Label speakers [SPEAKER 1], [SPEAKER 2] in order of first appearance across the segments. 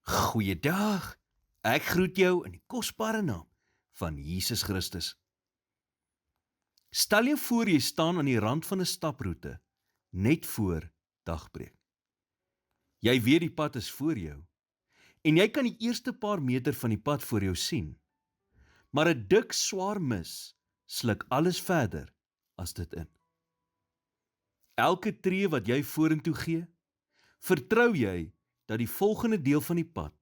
[SPEAKER 1] Goeiedag. Ek groet jou in die kosbare naam van Jesus Christus. Stel jou voor jy staan aan die rand van 'n staproete, net voor dagbreek. Jy weet die pad is voor jou, en jy kan die eerste paar meter van die pad voor jou sien, maar 'n dik, swaar mis sluk alles verder as dit in. Elke tree wat jy vorentoe gee, vertrou jy dat die volgende deel van die pad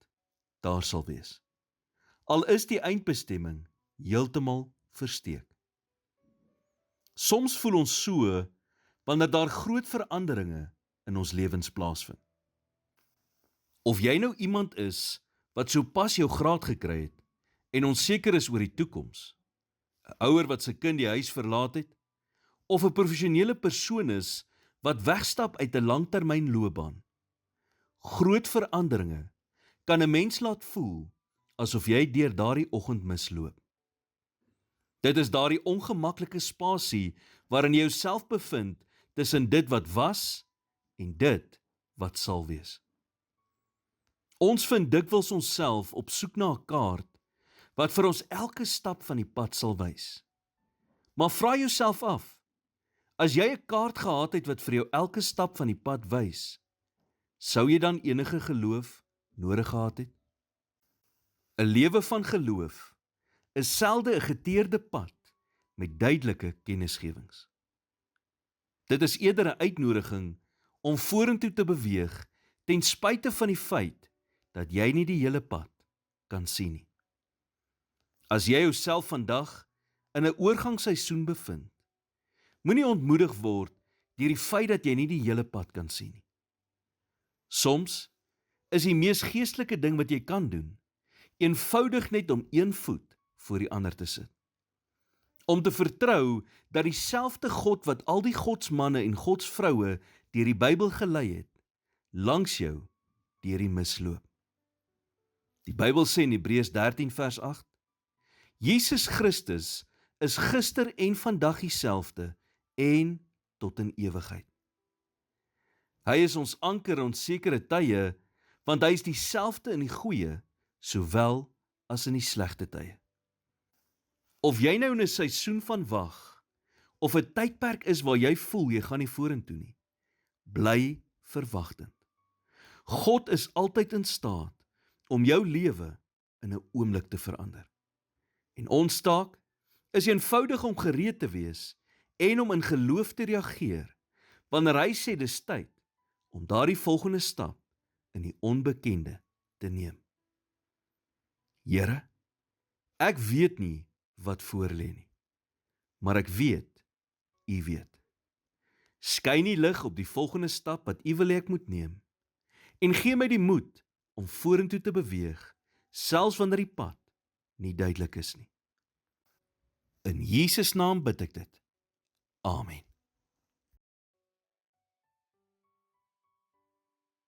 [SPEAKER 1] daar sal wees. Al is die eindbestemming heeltemal versteek. Soms voel ons so wanneer daar groot veranderinge in ons lewens plaasvind. Of jy nou iemand is wat sopas jou graad gekry het en onseker is oor die toekoms, 'n ouer wat sy kind die huis verlaat het, of 'n professionele persoon is wat wegstap uit 'n langtermynloopbaan. Groot veranderinge kan 'n mens laat voel asof jy deur daardie oggend misloop. Dit is daardie ongemaklike spasie waarin jy jouself bevind tussen dit wat was en dit wat sal wees. Ons vind dikwels onsself op soek na 'n kaart wat vir ons elke stap van die pad sal wys. Maar vra jouself af, as jy 'n kaart gehad het wat vir jou elke stap van die pad wys, sou jy dan enige geloof nodig gehad het? 'n Lewe van geloof is selde 'n geteerde pad met duidelike kennisgewings. Dit is eerder 'n uitnodiging om vorentoe te beweeg ten spyte van die feit dat jy nie die hele pad kan sien nie. As jy jouself vandag in 'n oorgangsseisoen bevind, moenie ontmoedig word deur die feit dat jy nie die hele pad kan sien nie. Soms is die mees geestelike ding wat jy kan doen, eenvoudig net om een voet voor die ander te sit. Om te vertrou dat dieselfde God wat al die godsmanne en godsvroue deur die Bybel gelei het, langs jou deur die misloop. Die Bybel sê in Hebreërs 13 vers 8, Jesus Christus is gister en vandag dieselfde en tot in ewigheid. Hy is ons anker in onsekere tye, want hy is dieselfde in die goeie, sowel as in die slegte tye. Of jy nou in 'n seisoen van wag, of 'n tydperk is waar jy voel jy gaan nie vorentoe nie, bly verwagtend. God is altyd in staat om jou lewe in 'n oomblik te verander. En ons taak is eenvoudig om gereed te wees en om in geloof te reageer, wanneer hy sê dis tyd om daardie volgende stap in die onbekende te neem. Here, ek weet nie wat voor lê nie, maar ek weet, U weet. Skyn die lig op die volgende stap wat U wil hê ek moet neem, en gee my die moed om vorentoe te beweeg, selfs wanneer die pad nie duidelik is nie. In Jesus naam bid ek dit. Amen.